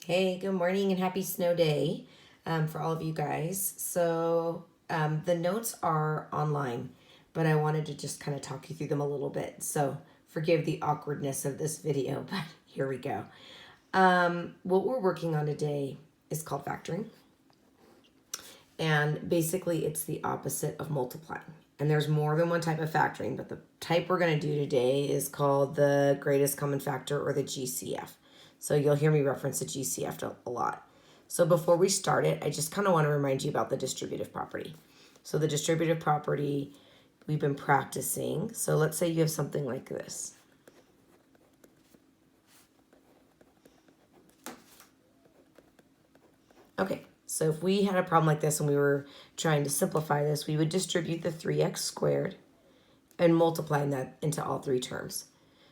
Hey, good morning and happy snow day for all of you guys. The notes are online, but I wanted to just kind of talk you through them a little bit. So forgive the awkwardness of this video, but here we go. What we're working on today is called factoring. And basically it's the opposite of multiplying. And there's more than one type of factoring, but the type we're going to do today is called the greatest common factor, or the GCF. So you'll hear me reference the GCF a lot. So before we start it, I just kind of want to remind you about the distributive property. So the distributive property we've been practicing. So let's say you have something like this. Okay, so if we had a problem like this and we were trying to simplify this, we would distribute the 3x squared and multiplying that into all three terms.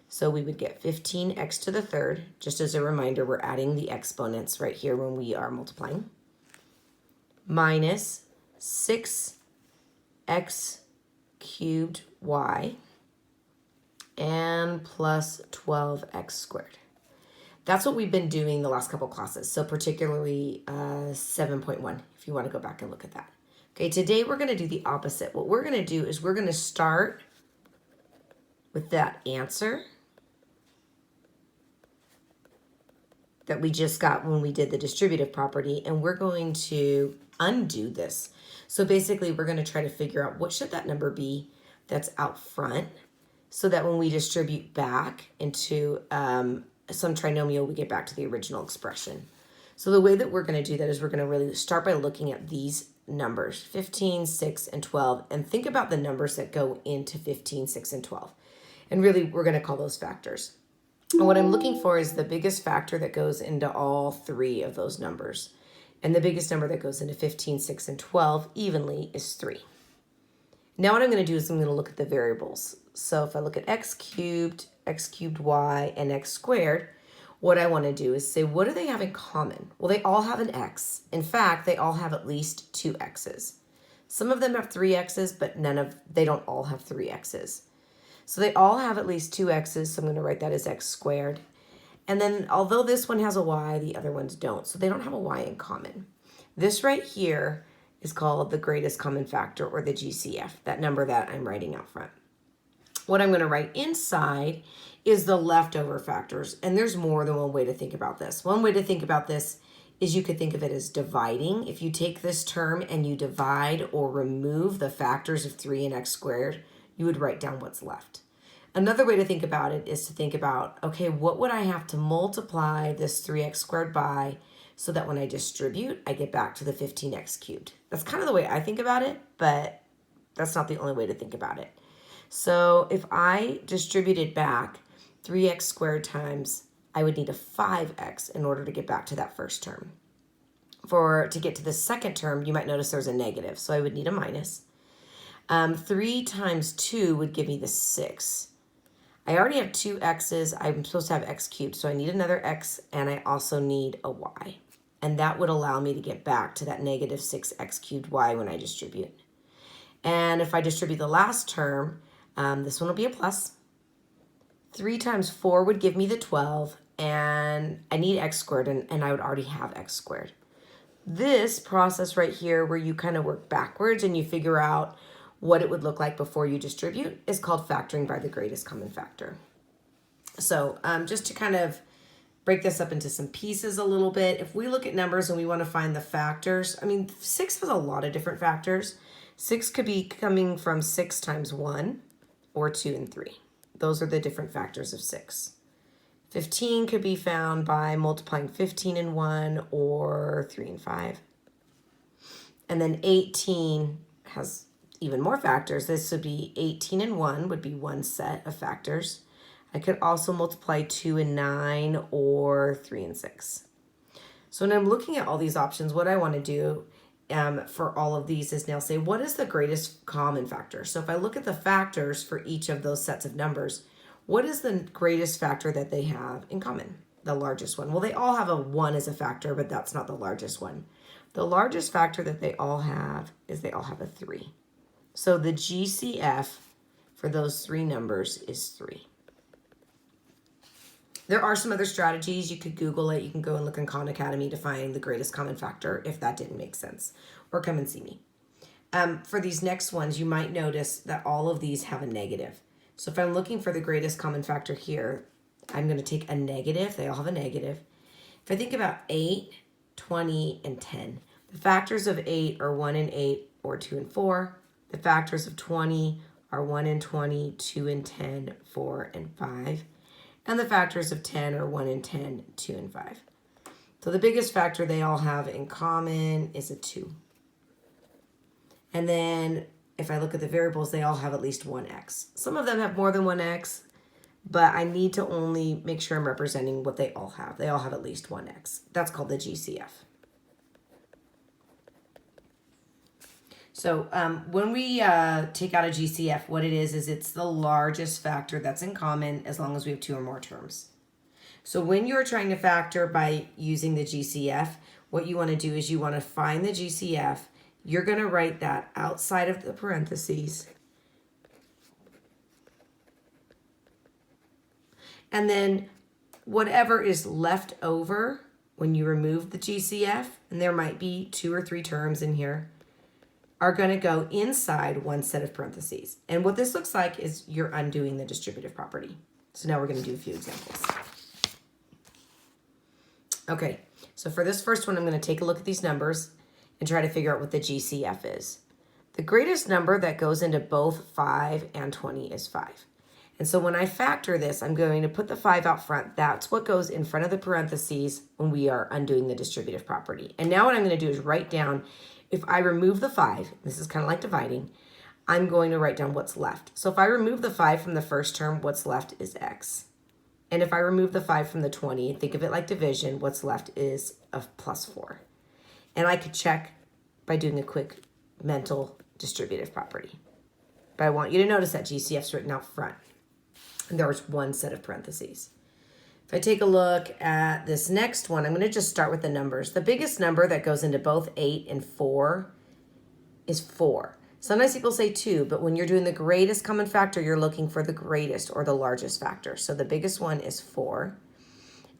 So we would get 15x to the third. Just as a reminder, we're adding the exponents right here when we are multiplying. Minus 6x cubed y and plus 12x squared. That's what we've been doing the last couple classes. So particularly 7.1, if you want to go back and look at that. Okay, today we're going to do the opposite. What we're going to do is we're going to start with that answer that we just got when we did the distributive property, and we're going to undo this. So basically we're going to try to figure out what should that number be that's out front, so that when we distribute back into some trinomial, we get back to the original expression. So the way that we're going to do that is we're going to really start by looking at these numbers, 15, 6, and 12, and think about the numbers that go into 15, 6, and 12. And really, we're going to call those factors. And what I'm looking for is the biggest factor that goes into all three of those numbers. And the biggest number that goes into 15, 6, and 12 evenly is 3. Now what I'm going to do is I'm going to look at the variables. So if I look at x cubed y, and x squared, what I want to do is say, what do they have in common? Well, they all have an x. In fact, they all have at least 2 x's. Some of them have 3 x's, but they don't all have 3 x's. So they all have at least 2 x's, so I'm going to write that as x squared. And then although this one has a y, the other ones don't, so they don't have a y in common. This right here is called the greatest common factor, or the GCF, that number that I'm writing out front. What I'm going to write inside is the leftover factors, and there's more than one way to think about this. One way to think about this is you could think of it as dividing. If you take this term and you divide or remove the factors of 3 and x squared, you would write down what's left. Another way to think about it is to think about, okay, what would I have to multiply this 3x squared by so that when I distribute, I get back to the 15x cubed. That's kind of the way I think about it, but that's not the only way to think about it. So if I distributed back 3x squared times, I would need a 5x in order to get back to that first term. To get to the second term, you might notice there's a negative, so I would need a minus. 3 times 2 would give me the 6. I already have 2 x's. I'm supposed to have x cubed, so I need another x, and I also need a y. And that would allow me to get back to that negative 6x cubed y when I distribute. And if I distribute the last term, this one will be a plus. 3 times 4 would give me the 12, and I need x squared, and I would already have x squared. This process right here, where you kind of work backwards and you figure out what it would look like before you distribute, is called factoring by the greatest common factor. So just to kind of break this up into some pieces a little bit, if we look at numbers and we want to find the factors, 6 has a lot of different factors. 6 could be coming from 6 times 1 or 2 and 3. Those are the different factors of 6. 15 could be found by multiplying 15 and 1 or 3 and 5. And then 18 has even more factors. This would be 18 and 1 would be one set of factors. I could also multiply 2 and 9 or 3 and 6. So when I'm looking at all these options, what I want to do for all of these is now say, what is the greatest common factor? So if I look at the factors for each of those sets of numbers, what is the greatest factor that they have in common? The largest one. Well, they all have a 1 as a factor, but that's not the largest one. The largest factor that they all have is they all have a 3. So the GCF for those 3 numbers is 3. There are some other strategies. You could Google it. You can go and look in Khan Academy to find the greatest common factor if that didn't make sense, or come and see me. For these next ones, you might notice that all of these have a negative. So if I'm looking for the greatest common factor here, I'm going to take a negative. They all have a negative. If I think about 8, 20, and 10, the factors of 8 are 1 and 8, or 2 and 4. The factors of 20 are 1 and 20, 2 and 10, 4 and 5. And the factors of 10 are 1 and 10, 2 and 5. So the biggest factor they all have in common is a 2. And then if I look at the variables, they all have at least one x. Some of them have more than one x, but I need to only make sure I'm representing what they all have. They all have at least one x. That's called the GCF. So when we take out a GCF, what it is it's the largest factor that's in common as long as we have 2 or more terms. So when you're trying to factor by using the GCF, what you want to do is you want to find the GCF. You're going to write that outside of the parentheses. And then whatever is left over when you remove the GCF, and there might be 2 or 3 terms in here, are going to go inside one set of parentheses. And what this looks like is you're undoing the distributive property. So now we're going to do a few examples. Okay, so for this first one, I'm going to take a look at these numbers and try to figure out what the GCF is. The greatest number that goes into both 5 and 20 is 5. And so when I factor this, I'm going to put the 5 out front. That's what goes in front of the parentheses when we are undoing the distributive property. And now what I'm going to do is write down, if I remove the 5, this is kind of like dividing, I'm going to write down what's left. So if I remove the 5 from the first term, what's left is x. And if I remove the 5 from the 20, think of it like division, what's left is a plus 4. And I could check by doing a quick mental distributive property. But I want you to notice that GCF's written out front. And there's one set of parentheses. If I take a look at this next one, I'm going to just start with the numbers. The biggest number that goes into both 8 and 4 is 4. Sometimes people say 2, but when you're doing the greatest common factor, you're looking for the greatest or the largest factor. So the biggest one is 4.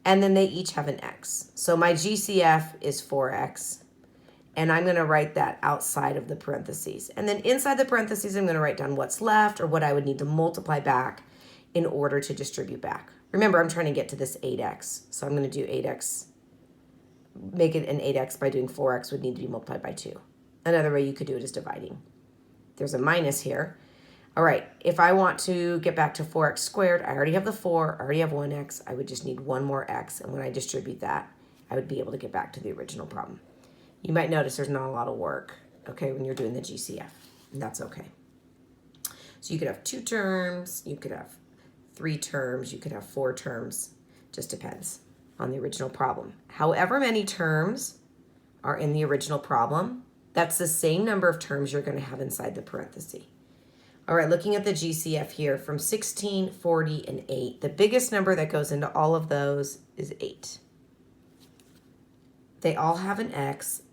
And then they each have an x. So my GCF is 4x. And I'm going to write that outside of the parentheses. And then inside the parentheses, I'm going to write down what's left or what I would need to multiply back in order to distribute back. Remember, I'm trying to get to this 8x. So I'm going to do 8x. Make it an 8x by doing 4x would need to be multiplied by 2. Another way you could do it is dividing. There's a minus here. All right, if I want to get back to 4x squared, I already have the 4, I already have 1x. I would just need one more x. And when I distribute that, I would be able to get back to the original problem. You might notice there's not a lot of work, okay, when you're doing the GCF. And that's okay. So you could have 2 terms, you could have 3 terms, you could have 4 terms. Just depends on the original problem. However many terms are in the original problem, that's the same number of terms you're going to have inside the parenthesis. All right, looking at the GCF here, from 16, 40, and 8, the biggest number that goes into all of those is 8. They all have an x.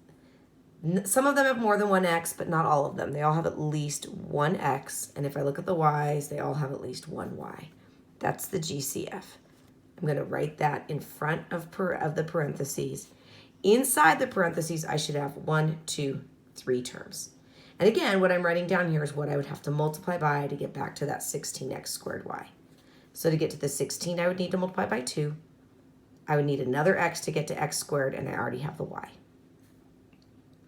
Some of them have more than one x, but not all of them. They all have at least one x, and if I look at the y's, they all have at least one y. That's the GCF. I'm going to write that in front of the parentheses. Inside the parentheses, I should have 1, 2, 3 terms. And again, what I'm writing down here is what I would have to multiply by to get back to that 16x squared y. So to get to the 16, I would need to multiply by 2. I would need another x to get to x squared, and I already have the y.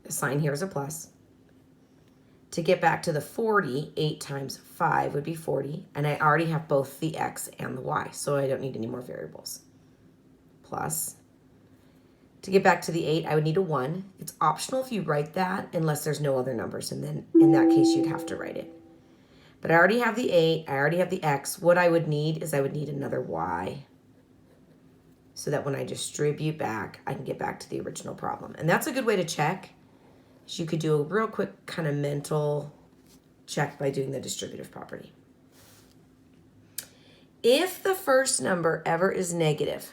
The sign here is a plus. To get back to the 40, 8 times 5 would be 40, and I already have both the x and the y, so I don't need any more variables. Plus. To get back to the 8, I would need a 1. It's optional if you write that, unless there's no other numbers, and then in that case, you'd have to write it. But I already have the 8, I already have the x. What I would need is I would need another y, so that when I distribute back, I can get back to the original problem. And that's a good way to check. So you could do a real quick kind of mental check by doing the distributive property. If the first number ever is negative,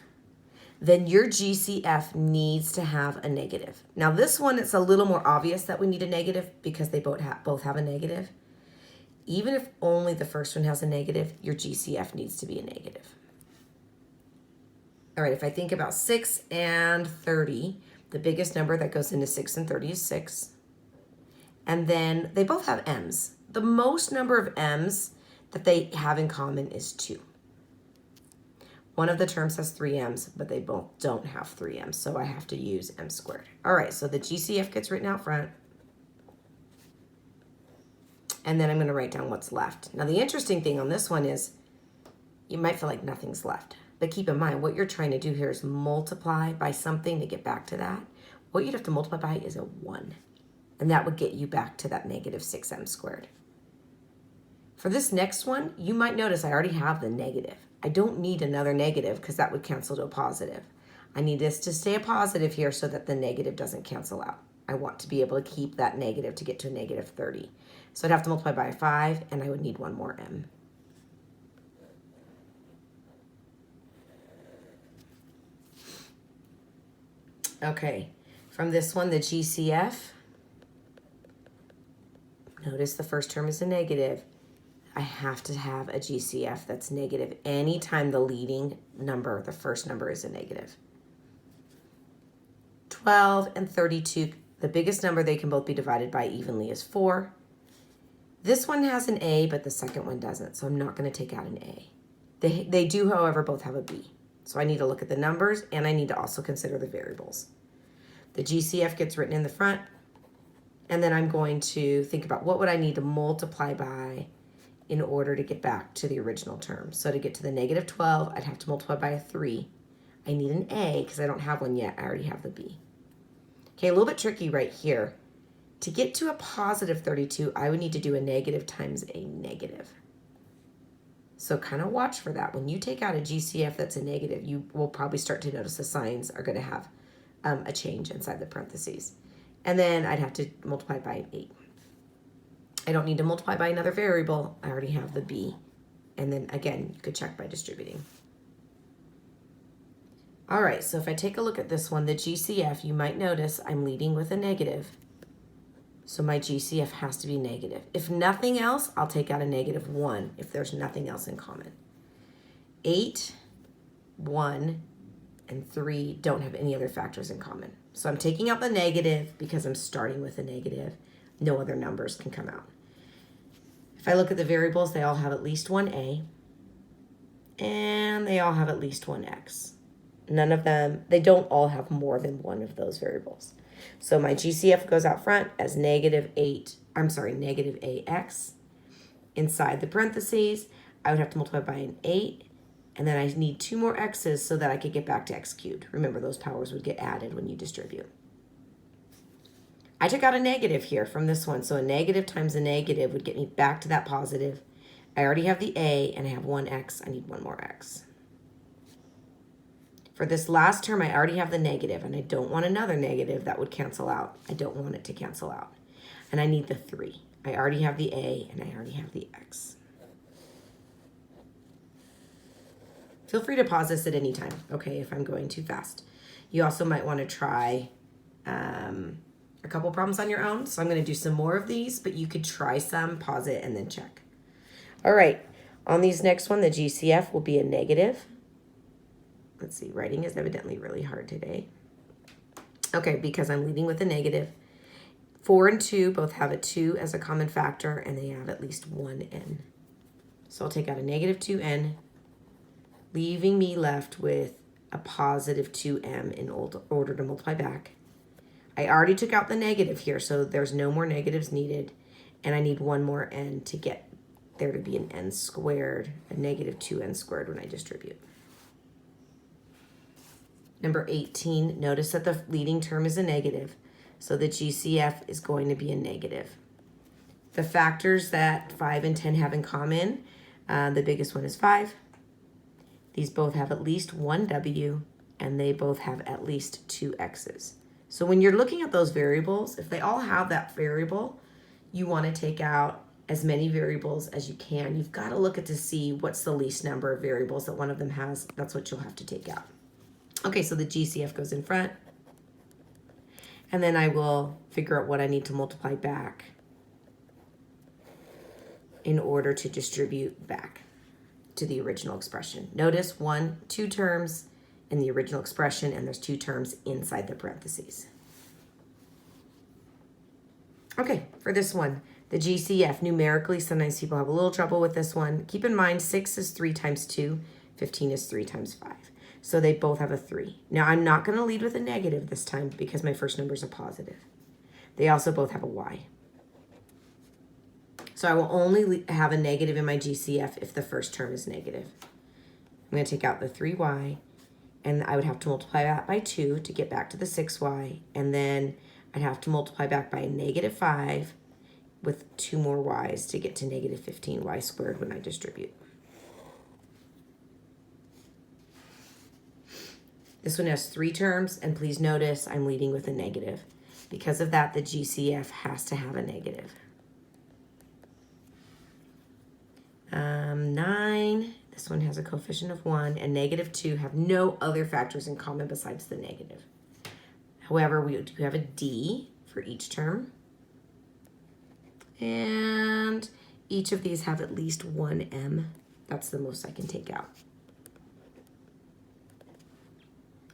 then your GCF needs to have a negative. Now this one, it's a little more obvious that we need a negative because they both have a negative. Even if only the first one has a negative, your GCF needs to be a negative. All right, if I think about 6 and 30, the biggest number that goes into 6 and 30 is 6. And then they both have m's. The most number of m's that they have in common is 2. One of the terms has 3 m's, but they both don't have 3 m's, so I have to use m squared. All right, so the GCF gets written out front. And then I'm going to write down what's left. Now, the interesting thing on this one is you might feel like nothing's left. But keep in mind, what you're trying to do here is multiply by something to get back to that. What you'd have to multiply by is a 1. And that would get you back to that negative 6m squared. For this next one, you might notice I already have the negative. I don't need another negative because that would cancel to a positive. I need this to stay a positive here so that the negative doesn't cancel out. I want to be able to keep that negative to get to a negative 30. So I'd have to multiply by 5, and I would need one more m. Okay, from this one, the GCF, notice the first term is a negative. I have to have a GCF that's negative anytime the leading number, the first number, is a negative. 12 and 32, the biggest number they can both be divided by evenly is 4. This one has an A, but the second one doesn't, so I'm not going to take out an A. They do, however, both have a B. So I need to look at the numbers, and I need to also consider the variables. The GCF gets written in the front, and then I'm going to think about what would I need to multiply by in order to get back to the original term. So to get to the negative 12, I'd have to multiply by a 3. I need an A because I don't have one yet. I already have the B. Okay, a little bit tricky right here. To get to a positive 32, I would need to do a negative times a negative. So kind of watch for that. When you take out a GCF that's a negative, you will probably start to notice the signs are going to have a change inside the parentheses. And then I'd have to multiply by an 8. I don't need to multiply by another variable. I already have the B. And then again, you could check by distributing. All right, so if I take a look at this one, the GCF, you might notice I'm leading with a negative. So my GCF has to be negative. If nothing else, I'll take out a negative 1 if there's nothing else in common. 8, 1, and 3 don't have any other factors in common. So I'm taking out the negative because I'm starting with a negative. No other numbers can come out. If I look at the variables, they all have at least one A, and they all have at least one X. None of them, they don't all have more than one of those variables. So my GCF goes out front as negative AX. Inside the parentheses, I would have to multiply by an 8, and then I need 2 more X's so that I could get back to X cubed. Remember, those powers would get added when you distribute. I took out a negative here from this one, so a negative times a negative would get me back to that positive. I already have the A, and I have one X. I need one more X. For this last term, I already have the negative, and I don't want another negative that would cancel out. I don't want it to cancel out. And I need the 3. I already have the A, and I already have the X. Feel free to pause this at any time, okay, if I'm going too fast. You also might want to try a couple problems on your own. So I'm going to do some more of these, but you could try some, pause it, and then check. All right, on these next one, the GCF will be a negative. Let's see, writing is evidently really hard today. Okay, because I'm leading with a negative. 4 and 2 both have a 2 as a common factor, and they have at least one n. So I'll take out a negative 2n, leaving me left with a positive 2m in order to multiply back. I already took out the negative here, so there's no more negatives needed, and I need one more n to get there to be an n squared, a negative 2n squared when I distribute. Number 18, notice that the leading term is a negative, so the GCF is going to be a negative. The factors that 5 and 10 have in common, the biggest one is 5. These both have at least one W, and they both have at least 2 X's. So when you're looking at those variables, if they all have that variable, you want to take out as many variables as you can. You've got to look at to see what's the least number of variables that one of them has. That's what you'll have to take out. Okay, so the GCF goes in front. And then I will figure out what I need to multiply back in order to distribute back to the original expression. Notice 2 terms in the original expression, and there's 2 terms inside the parentheses. Okay, for this one, the GCF, numerically, sometimes people have a little trouble with this one. Keep in mind, 6 is 3 times 2, 15 is 3 times 5. So they both have a 3. Now, I'm not going to lead with a negative this time because my first number is a positive. They also both have a y. So I will only have a negative in my GCF if the first term is negative. I'm going to take out the 3y, and I would have to multiply that by 2 to get back to the 6y, and then I'd have to multiply back by a negative 5 with 2 more y's to get to negative 15y squared when I distribute. This one has 3 terms, and please notice I'm leading with a negative. Because of that, the GCF has to have a negative. 9, this one has a coefficient of 1, and negative 2 have no other factors in common besides the negative. However, we do have a D for each term. And each of these have at least 1 M. That's the most I can take out.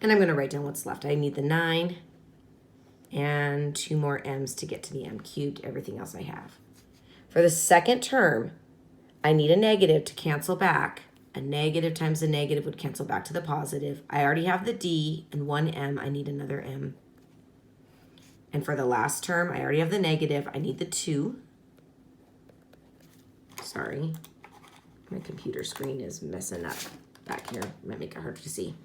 And I'm going to write down what's left. I need the 9 and 2 more M's to get to the M cubed, everything else I have. For the second term, I need a negative to cancel back. A negative times a negative would cancel back to the positive. I already have the D and 1 M. I need another M. And for the last term, I already have the negative. I need the 2. Sorry, my computer screen is messing up back here. Might make it hard to see.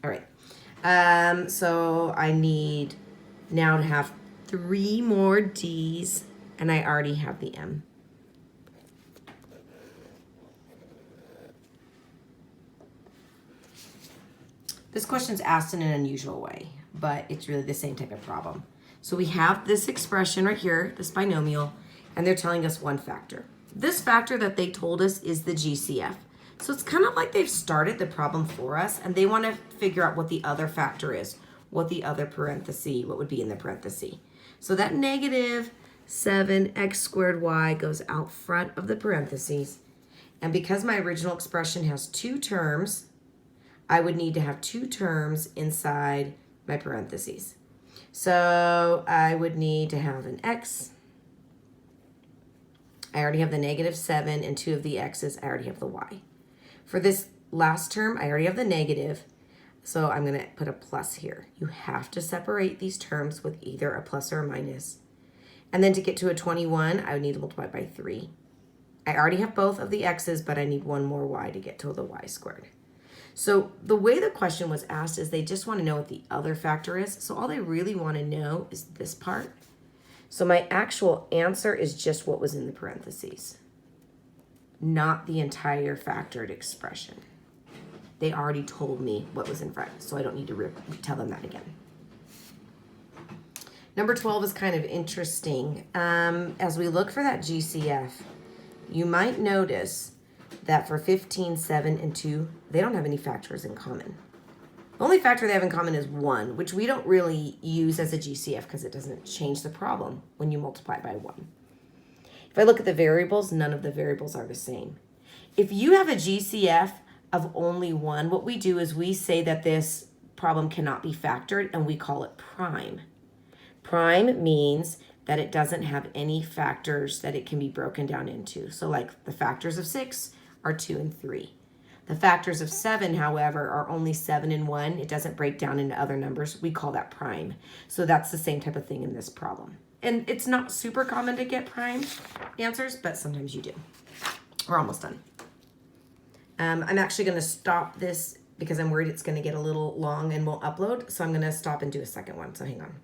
All right, so I need now to have 3 more D's, and I already have the M. This question's asked in an unusual way, but it's really the same type of problem. So we have this expression right here, this binomial, and they're telling us one factor. This factor that they told us is the GCF. So it's kind of like they've started the problem for us, and they want to figure out what the other factor is, what the other parenthesis, what would be in the parenthesis. So that negative 7x squared y goes out front of the parentheses. And because my original expression has 2 terms, I would need to have 2 terms inside my parentheses. So I would need to have an x. I already have the negative 7 and 2 of the x's. I already have the y. For this last term, I already have the negative, so I'm going to put a plus here. You have to separate these terms with either a plus or a minus. And then to get to a 21, I would need to multiply by 3. I already have both of the x's, but I need 1 more y to get to the y squared. So the way the question was asked is they just want to know what the other factor is. So all they really want to know is this part. So my actual answer is just what was in the parentheses, not the entire factored expression. They already told me what was in front, so I don't need to tell them that again. Number 12 is kind of interesting. As we look for that GCF, you might notice that for 15, 7, and 2, they don't have any factors in common. The only factor they have in common is 1, which we don't really use as a GCF because it doesn't change the problem when you multiply by 1. If I look at the variables, none of the variables are the same. If you have a GCF of only 1, what we do is we say that this problem cannot be factored, and we call it prime. Prime means that it doesn't have any factors that it can be broken down into. So like the factors of 6 are 2 and 3. The factors of 7, however, are only 7 and 1. It doesn't break down into other numbers. We call that prime. So that's the same type of thing in this problem. And it's not super common to get prime answers, but sometimes you do. We're almost done. I'm actually going to stop this because I'm worried it's going to get a little long and won't upload. So I'm going to stop and do a second one. So hang on.